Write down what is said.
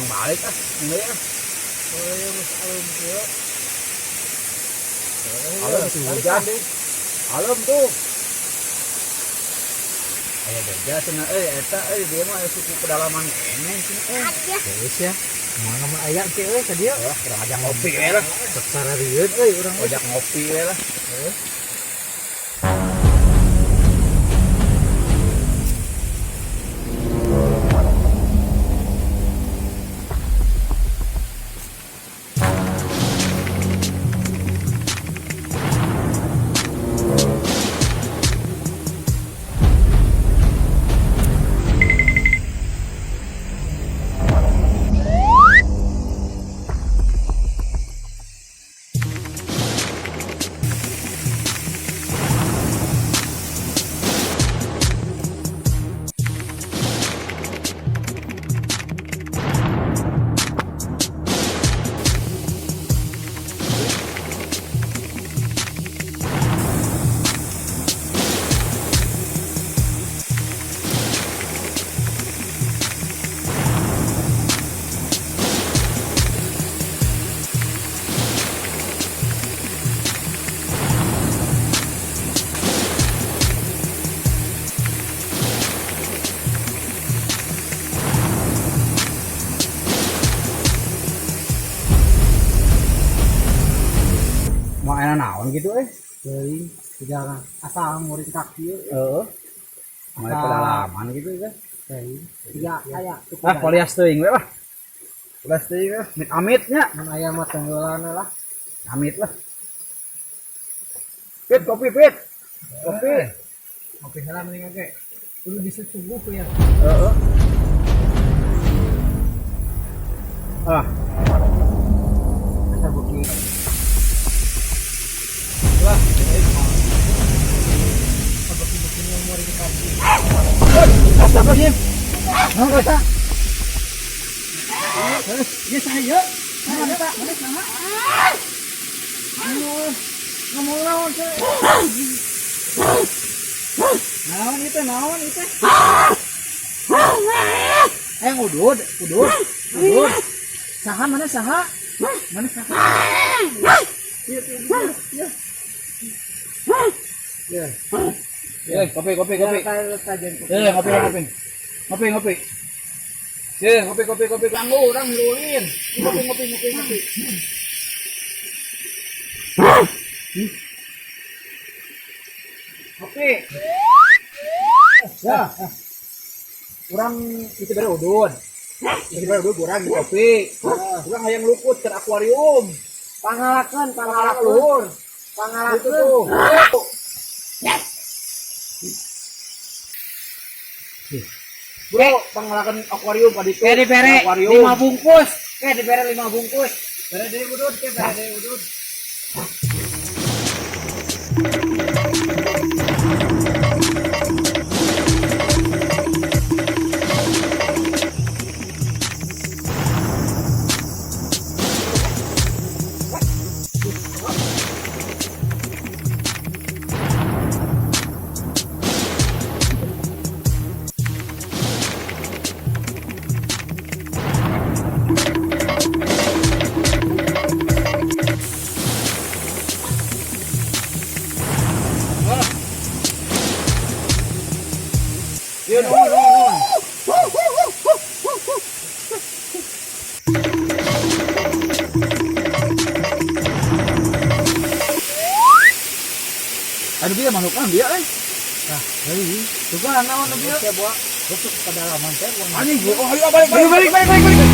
pulang balik ini ya. Oh ya mas alam ya. Alam tuh hujan deh. Alam tuh. Ayo beja cenah eta dia mah suku pedalaman keneh cenah Geus ya. Mangga mun aya teh ka dieu. Urang ajak ngopi we lah. Sararieun urang Ajak ngopi we lah. Mau enak naon gitu Teuing sejarah asal murid kaki Heeh. Mulai pedalaman gitu kan. teuing. Ya aya Polias teuing we lah. Polias teuing we. Amit-amitnya. mun aya mah tenggeulana lah. Amit lah. Pit kopi pit. Kopi. Oke salah mending oke. Kudu disetubuh ya. Heeh. Ah, Asa bukti. lah. Bukti yang murid kaki. Astagfirullahaladzim. Nah, kata. Ya saya. Mana Pak? Mana sama? Ngomong naon teh? Naon itu? Udud. Saha mana saha? Mana saha? Iya. Kopi. Ngopi. Ngopi. Kanggo orang ngiruin. Ngopi. Kopi. Ya. Kurang itu bare udud. Kurang kopi. Kurang hayang luput ke akuarium. Pangalakeun Luhur. Itu tuh. Bro, pangalakan akuarium pada itu. Dibere 5 bungkus. Dibere 5 bungkus. Bere deui udud, bere deui udud. Aduh dia masukkan dia Nah, ini. Tuh kan naon dia? buat Masuk ke pedalaman teh. anjing. Oh, ayo balik.